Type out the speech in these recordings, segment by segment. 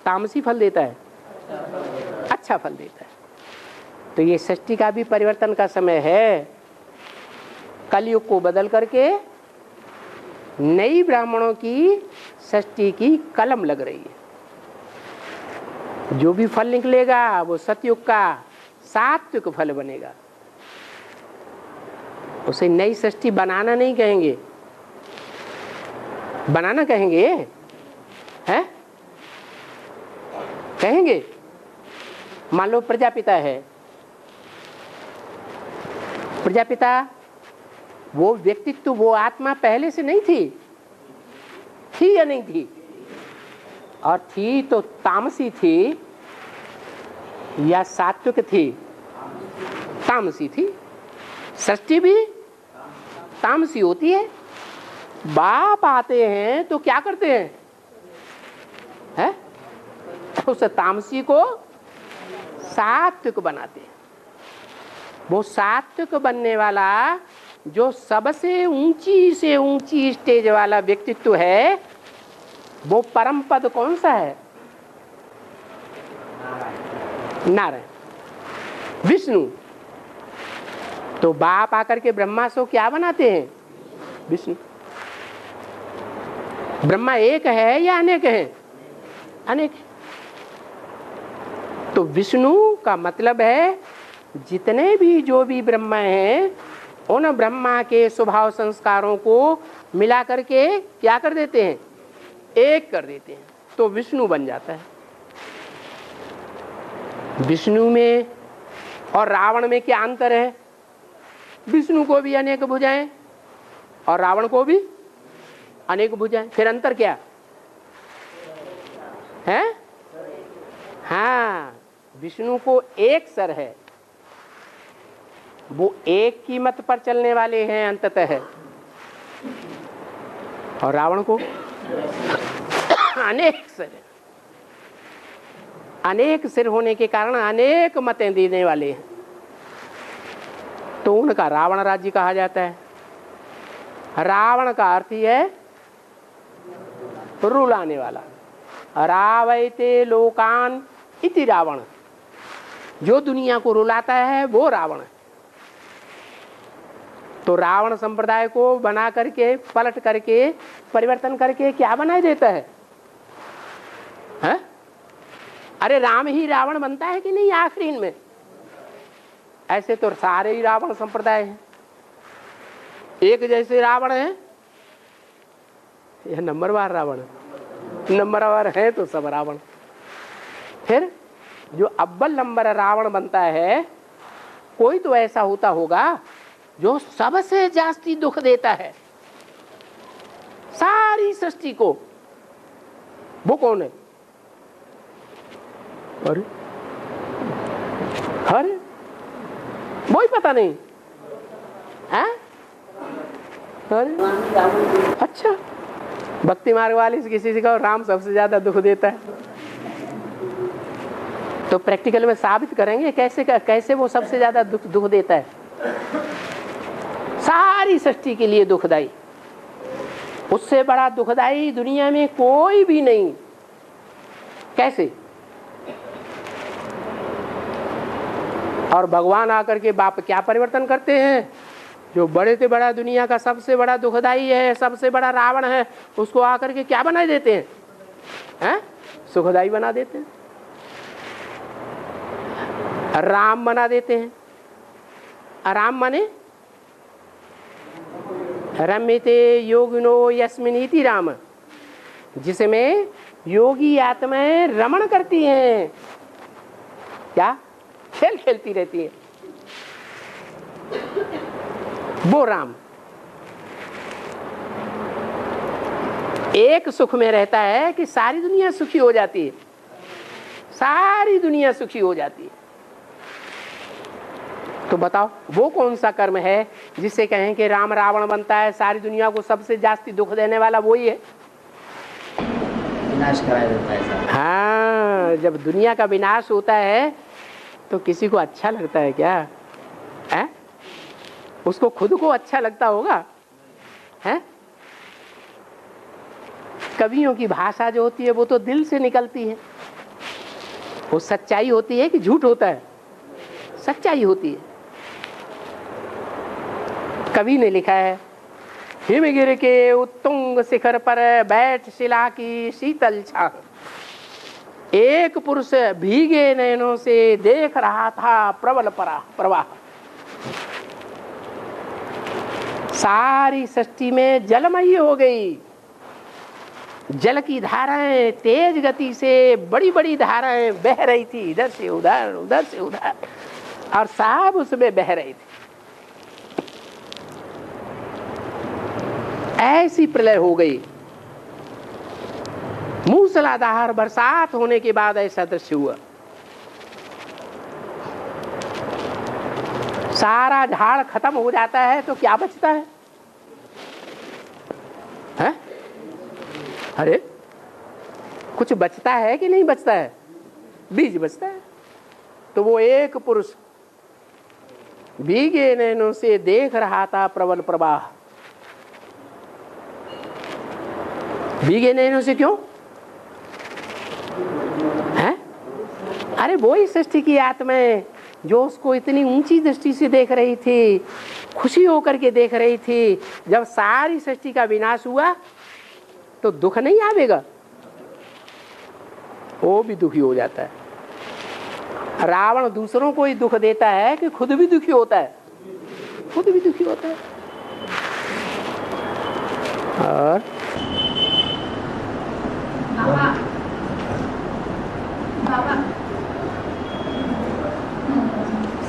तामसी फल देता है, अच्छा फल देता है। तो ये सृष्टि का भी परिवर्तन का समय है। कलयुग को बदल करके नई ब्राह्मणों की सृष्टि की कलम लग रही है। जो भी फल निकलेगा वो सतयुग का सात्विक फल बनेगा। उसे नई सृष्टि बनाना नहीं कहेंगे, बनाना कहेंगे, हैं? कहेंगे। मान लो प्रजापिता है, प्रजापिता वो व्यक्तित्व, वो आत्मा पहले से नहीं थी या नहीं थी? और थी तो तामसी थी या सात्विक थी? तामसी थी। सृष्टि भी तामसी होती है। बाप आते हैं तो क्या करते हैं? उस तामसी को सात्विक बनाते हैं। वो सात्विक बनने वाला जो सबसे ऊंची से ऊंची स्टेज वाला व्यक्तित्व है, वो परम पद कौन सा है? नारायण, विष्णु। तो बाप आकर के ब्रह्मा से क्या बनाते हैं? विष्णु। ब्रह्मा एक है या अनेक है? अनेक। तो विष्णु का मतलब है जितने भी जो भी ब्रह्मा हैं, उन ब्रह्मा के स्वभाव संस्कारों को मिला करके क्या कर देते हैं? एक कर देते हैं, तो विष्णु बन जाता है। विष्णु में और रावण में क्या अंतर है? विष्णु को भी अनेक भुजाएं और रावण को भी अनेक भुजाएं। फिर अंतर क्या है? हाँ, विष्णु को एक सर है, वो एक की मत पर चलने वाले हैं अंततः है, और रावण को अनेक सिर, अनेक सिर होने के कारण अनेक मतें देने वाले हैं, तो उनका रावण राज्य कहा जाता है। रावण का अर्थ ही है रुलाने वाला। रावयते लोकान इति रावण, जो दुनिया को रुलाता है वो रावण है। तो रावण संप्रदाय को बना करके, पलट करके, परिवर्तन करके क्या बना देता है? अरे राम ही रावण बनता है कि नहीं आखिरी में? ऐसे तो सारे ही रावण संप्रदाय हैं, एक जैसे रावण है। यह नंबरवार रावण, नंबरवार है तो सब रावण। फिर जो अव्वल नंबर रावण बनता है, कोई तो ऐसा होता होगा जो सबसे जास्ती दुख देता है सारी सृष्टि को। वो कौन है? अरे वो ही पता नहीं है? अच्छा, भक्ति मार्ग वाले से किसी से कहो राम सबसे ज्यादा दुख देता है, तो प्रैक्टिकल में साबित करेंगे कैसे वो सबसे ज्यादा दुख देता है। सारी सृष्टि के लिए दुखदाई, उससे बड़ा दुखदाई दुनिया में कोई भी नहीं। कैसे? और भगवान आकर के बाप क्या परिवर्तन करते हैं? जो बड़े से बड़ा दुनिया का सबसे बड़ा दुखदाई है, सबसे बड़ा रावण है, उसको आकर के क्या बना देते हैं? सुखदाई बना देते हैं, राम बना देते हैं। राम माने रम्यते योगिनो यस्मिनीति राम, जिसमें योगी आत्माएं रमण करती हैं, क्या खेल खेलती रहती हैं, वो राम। एक सुख में रहता है कि सारी दुनिया सुखी हो जाती है, सारी दुनिया सुखी हो जाती है। तो बताओ वो कौन सा कर्म है जिससे कहें कि राम रावण बनता है, सारी दुनिया को सबसे जास्ती दुख देने वाला वही है? विनाश कराया जाता है। हाँ, जब दुनिया का विनाश होता है तो किसी को अच्छा लगता है क्या? है? उसको खुद को अच्छा लगता होगा? है? कवियों की भाषा जो होती है वो तो दिल से निकलती है। वो सच्चाई होती है कि झूठ होता है? सच्चाई होती है। कवि ने लिखा है, हिमगिर के उत्तुंग शिखर पर बैठ शिला की शीतल छाह, एक पुरुष भीगे नयनों से देख रहा था प्रबल प्रवाह। सारी सृष्टि में जलमयी हो गई। जल की धाराएं तेज गति से बड़ी बड़ी धाराएं बह रही थी, इधर से उधर उधर से उधर, और सब उसमें बह रही थी। ऐसी प्रलय हो गई। मूसलाधार बरसात होने के बाद ऐसा दृश्य हुआ। सारा झाड़ खत्म हो जाता है तो क्या बचता है? हैं? अरे कुछ बचता है कि नहीं बचता है? बीज बचता है। तो वो एक पुरुष भीगे नैनों से देख रहा था प्रबल प्रवाह। भीगे नैनों से क्यों है? अरे वो ही सृष्टि की आत्माएं जो उसको इतनी ऊंची दृष्टि से देख रही थी, खुशी होकर के देख रही थी। जब सारी सृष्टि का विनाश हुआ तो दुख नहीं आवेगा? वो भी दुखी हो जाता है। रावण दूसरों को ही दुख देता है कि खुद भी दुखी होता है? खुद भी दुखी होता है। और बाबा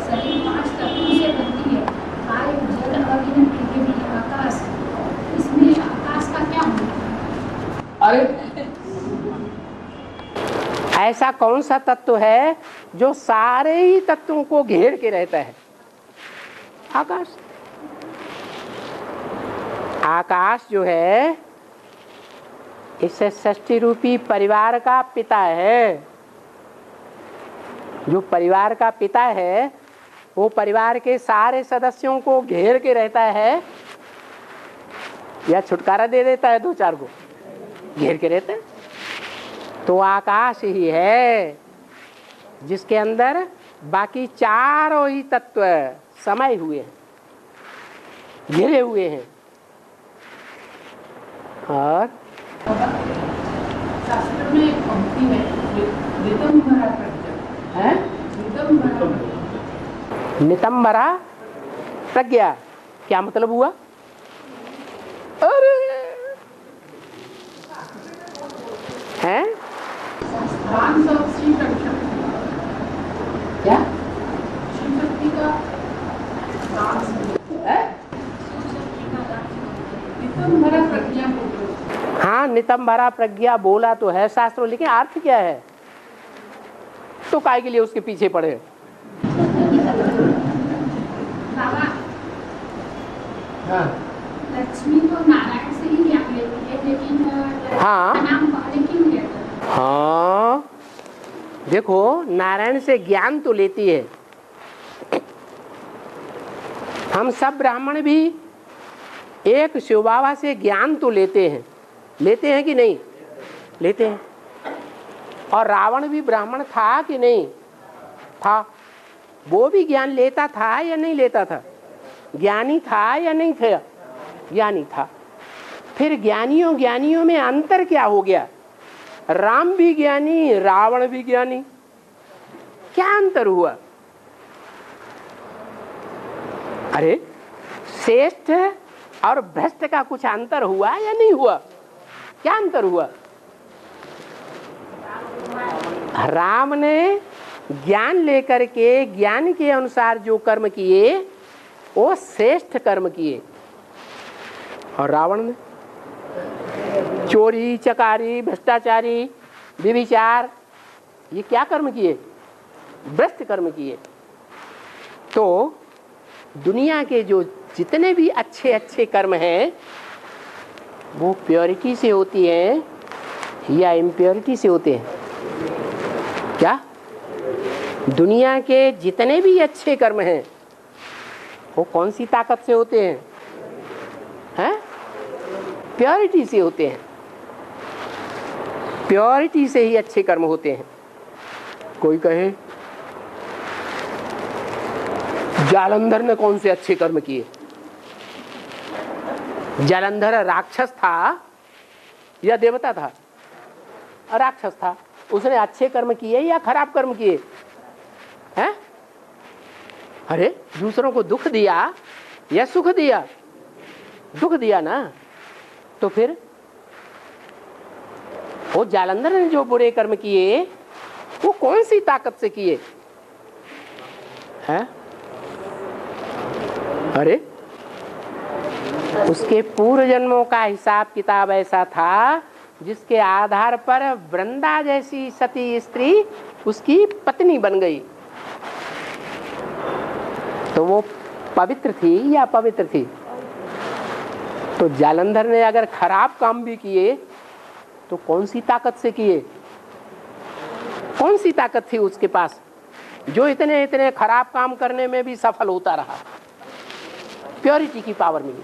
शरीर 5 तत्वों से बनती है, वायु, जल, अग्नि, पृथ्वी, आकाश। इसमें आकाश का क्या होता है? अरे ऐसा कौन सा तत्व है जो सारे ही तत्वों को घेर के रहता है? आकाश। आकाश जो है इस सृष्टि रूपी परिवार का पिता है। जो परिवार का पिता है वो परिवार के सारे सदस्यों को घेर के रहता है या छुटकारा दे देता है? 2-4 को घेर के रहता है। तो आकाश ही है जिसके अंदर बाकी चारों ही तत्व समाये हुए हैं, घिरे हुए हैं। और शास्त्र में एक पंक्ति है, नितंबरा प्रज्ञा है। नितंबरा प्रज्ञा क्या मतलब हुआ? अरे हैं? क्या? हाँ, नितंबरा प्रज्ञा बोला तो है शास्त्रों, लेकिन अर्थ क्या है? तो काय के लिए उसके पीछे पड़े? हाँ। लक्ष्मी तो नारायण से ही ज्ञान लेती है, लेकिन हाँ नाम पहले क्यों लेता है? हाँ, देखो नारायण से ज्ञान तो लेती है। हम सब ब्राह्मण भी एक शिव बाबा से ज्ञान तो लेते हैं कि नहीं लेते हैं? और रावण भी ब्राह्मण था कि नहीं था? वो भी ज्ञान लेता था या नहीं लेता था? ज्ञानी था या नहीं था? ज्ञानी था। फिर ज्ञानियों में अंतर क्या हो गया? राम भी ज्ञानी, रावण भी ज्ञानी, क्या अंतर हुआ? अरे श्रेष्ठ और भ्रष्ट का कुछ अंतर हुआ या नहीं हुआ? क्या अंतर हुआ? राम ने ज्ञान लेकर के ज्ञान के अनुसार जो कर्म किए वो श्रेष्ठ कर्म किए, और रावण ने चोरी, चकारी, भ्रष्टाचारी, व्यभिचार, ये क्या कर्म किए? भ्रष्ट कर्म किए। तो दुनिया के जो जितने भी अच्छे अच्छे कर्म हैं वो प्योरिटी से होती हैं या इम्प्योरिटी से होते हैं? क्या? दुनिया के जितने भी अच्छे कर्म हैं वो कौन सी ताकत से होते हैं? प्योरिटी से होते हैं। प्योरिटी से ही अच्छे कर्म होते हैं। कोई कहे जालंधर ने कौन से अच्छे कर्म किए? जालंधर राक्षस था या देवता था? राक्षस था। उसने अच्छे कर्म किए या खराब कर्म किए हैं? अरे दूसरों को दुख दिया या सुख दिया? दुख दिया ना। तो फिर वो जालंधर ने जो बुरे कर्म किए वो कौन सी ताकत से किए हैं? अरे उसके पूर्व जन्मों का हिसाब किताब ऐसा था जिसके आधार पर वृंदा जैसी सती स्त्री उसकी पत्नी बन गई। तो वो पवित्र थी या अपवित्र थी? तो जालंधर ने अगर खराब काम भी किए तो कौन सी ताकत से किए? कौन सी ताकत थी उसके पास जो इतने इतने खराब काम करने में भी सफल होता रहा? प्योरिटी की पावर मिली।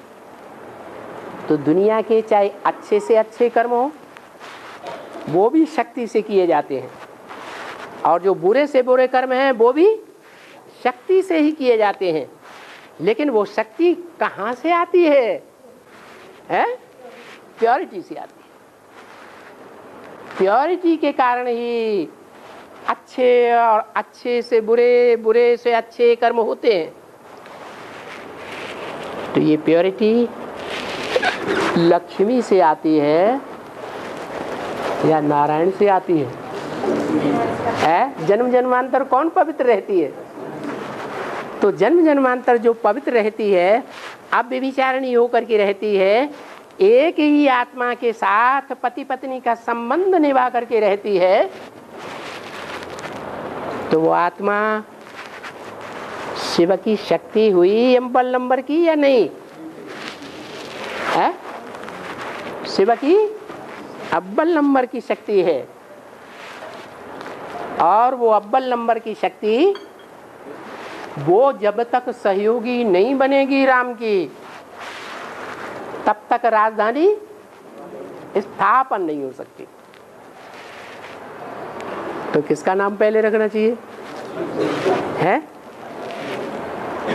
तो दुनिया के चाहे अच्छे से अच्छे कर्म हो वो भी शक्ति से किए जाते हैं, और जो बुरे से बुरे कर्म हैं वो भी शक्ति से ही किए जाते हैं। लेकिन वो शक्ति कहाँ से आती है? प्योरिटी से आती है। प्योरिटी के कारण ही अच्छे और अच्छे से बुरे, बुरे से अच्छे कर्म होते हैं। तो ये प्योरिटी लक्ष्मी से आती है या नारायण से आती है? जन्म जन्मांतर कौन पवित्र रहती है? तो जन्म जन्मांतर जो पवित्र रहती है, अब व्यभिचारिणी होकर के रहती है, एक ही आत्मा के साथ पति पत्नी का संबंध निभा करके रहती है, तो वो आत्मा शिव की शक्ति हुई अव्वल नंबर की या नहीं? शिव की अव्वल नंबर की शक्ति है। और वो अव्वल नंबर की शक्ति वो जब तक सहयोगी नहीं बनेगी राम की, तब तक राजधानी स्थापन नहीं हो सकती। तो किसका नाम पहले रखना चाहिए? है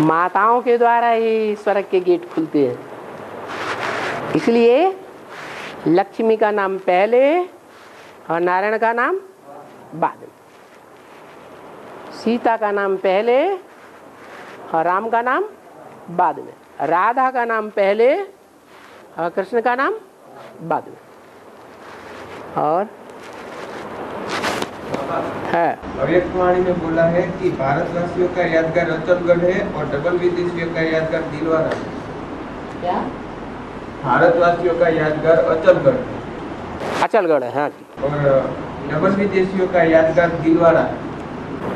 माताओं के द्वारा ही स्वर्ग के गेट खुलते हैं। इसलिए लक्ष्मी का नाम पहले और नारायण का नाम बाद में, सीता का नाम पहले और राम का नाम बाद में, राधा का नाम पहले और कृष्ण का नाम बाद में। और है अव्यक्तवाणी में बोला है कि भारतवासियों का यादगार अचलगढ़ है और डबल विदेशियों का यादगार दिलवाड़ा है। क्या? भारतवासियों का यादगार अचलगढ़ है, अचलगढ़ है। हाँ। और डबल विदेशियों का यादगार दिलवाड़ा है।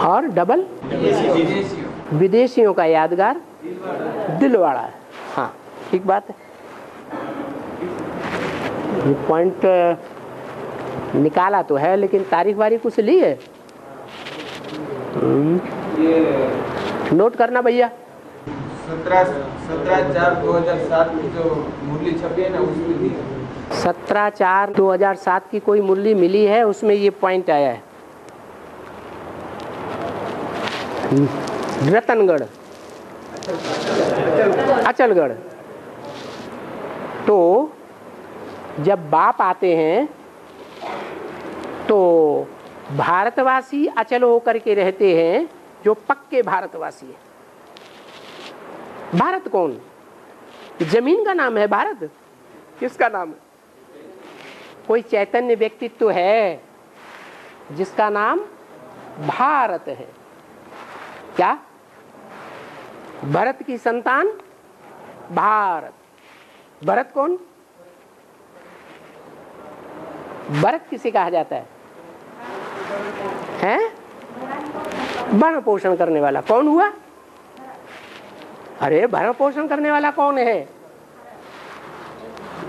और डबल विदेशियों का यादगार दिलवाड़ा है। हाँ ठीक बात है। ये पॉइंट निकाला तो है, लेकिन तारीख वारीख कुछ ली है? नोट करना भैया। 17/4/2007 की जो मुरली छपी है ना, उसमें दी है। 17/4/2007 की कोई मुरली मिली है, उसमें ये पॉइंट आया है। रतनगढ़, अचलगढ़। तो जब बाप आते हैं तो भारतवासी अचल होकर के रहते हैं, जो पक्के भारतवासी हैं। भारत कौन? जमीन का नाम है भारत? किसका नाम है? कोई चैतन्य व्यक्तित्व है जिसका नाम भारत है। क्या? भरत की संतान भारत। भरत कौन? भरत किसे कहा जाता है? हैं? भरण पोषण करने वाला। कौन हुआ? अरे भरण पोषण करने वाला कौन है?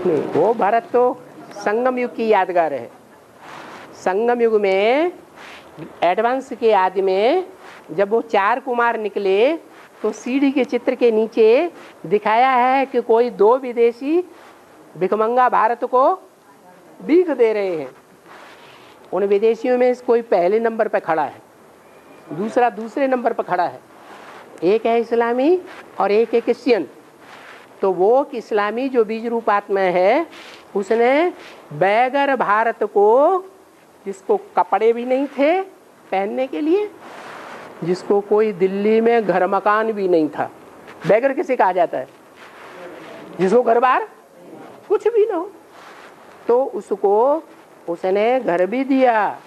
नहीं, वो भरत तो संगम युग की यादगार है। संगम युग में एडवांस के आदि में जब वो 4 कुमार निकले तो सीढ़ी के चित्र के नीचे दिखाया है कि कोई 2 विदेशी भिखमंगा भारत को भीख दे रहे हैं। उन विदेशियों में से कोई पहले नंबर पर खड़ा है, दूसरा दूसरे नंबर पर खड़ा है, एक है इस्लामी और एक है क्रिश्चियन। तो वो इस्लामी जो बीज रूप आत्मा है उसने बैगर भारत को, जिसको कपड़े भी नहीं थे पहनने के लिए, जिसको कोई दिल्ली में घर मकान भी नहीं था, बैगर किसे कहा जाता है? जिसको घर बार कुछ भी ना हो, तो उसको उसने घर भी दिया,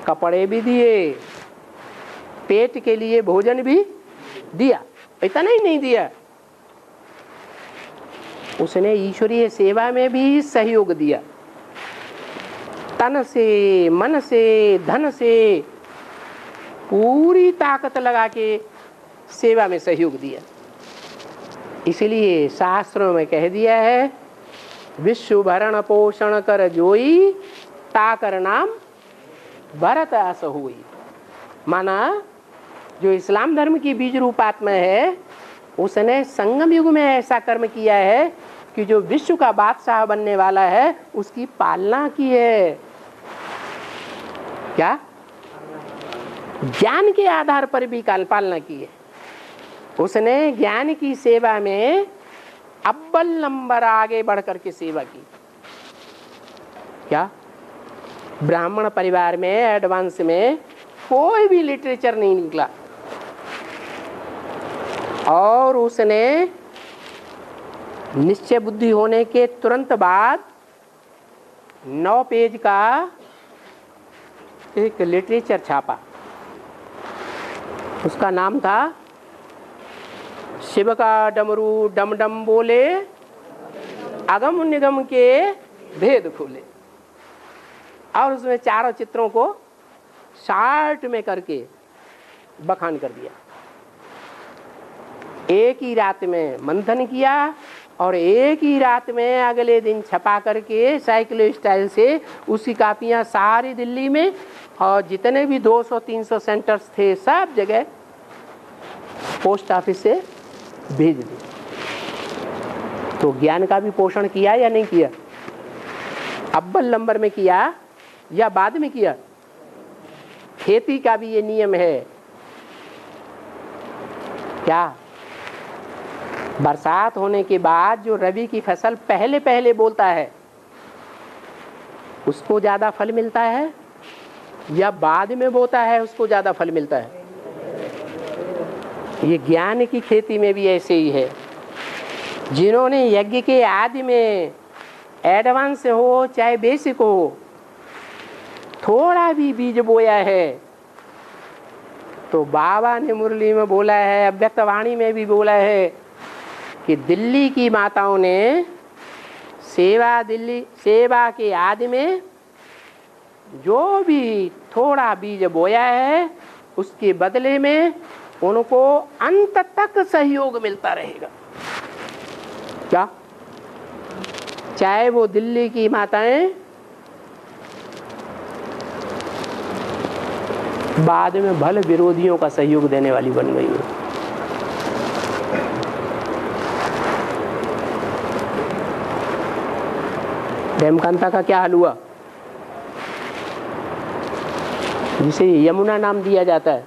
कपड़े भी दिए, पेट के लिए भोजन भी दिया। इतना ही नहीं दिया, उसने ईश्वरीय सेवा में भी सहयोग दिया, तन से, मन से, धन से पूरी ताकत लगा के सेवा में सहयोग दिया। इसलिए शास्त्रों में कह दिया है, विश्व भरण पोषण कर जोई, ताकर नाम भरत अस हुई। माना जो इस्लाम धर्म की बीज रूप आत्मा है उसने संगम युग में ऐसा कर्म किया है कि जो विश्व का बादशाह बनने वाला है उसकी पालना की है। क्या? ज्ञान के आधार पर भी पालना की है। उसने ज्ञान की सेवा में अव्वल नंबर आगे बढ़ करके सेवा की। क्या? ब्राह्मण परिवार में एडवांस में कोई भी लिटरेचर नहीं निकला, और उसने निश्चय बुद्धि होने के तुरंत बाद 9 पेज का एक लिटरेचर छापा। उसका नाम था शिव का डमरू डम डम बोले, अगम निगम के भेद खोले। और उसमें चारों चित्रों को शार्ट में करके बखान कर दिया। एक ही रात में मंथन किया और एक ही रात में अगले दिन छपा करके साइकिल स्टाइल से उसकी कापियां सारी दिल्ली में और जितने भी 200-300 सेंटर्स थे सब जगह पोस्ट ऑफिस से भेज दी। तो ज्ञान का भी पोषण किया या नहीं किया? अव्वल नंबर में किया या बाद में किया? खेती का भी ये नियम है। क्या? बरसात होने के बाद जो रबी की फसल पहले पहले बोलता है उसको ज्यादा फल मिलता है या बाद में बोता है उसको ज्यादा फल मिलता है? ये ज्ञान की खेती में भी ऐसे ही है। जिन्होंने यज्ञ के आदि में एडवांस हो चाहे बेसिक हो थोड़ा भी बीज बोया है, तो बाबा ने मुरली में बोला है, अव्यक्तवाणी में भी बोला है कि दिल्ली की माताओं ने सेवा के आदि में जो भी थोड़ा बीज बोया है उसके बदले में उनको अंत तक सहयोग मिलता रहेगा। क्या? चाहे वो दिल्ली की माताएं बाद में भले विरोधियों का सहयोग देने वाली बन गई हो। हेमकांता का क्या हाल हुआ, जिसे यमुना नाम दिया जाता है?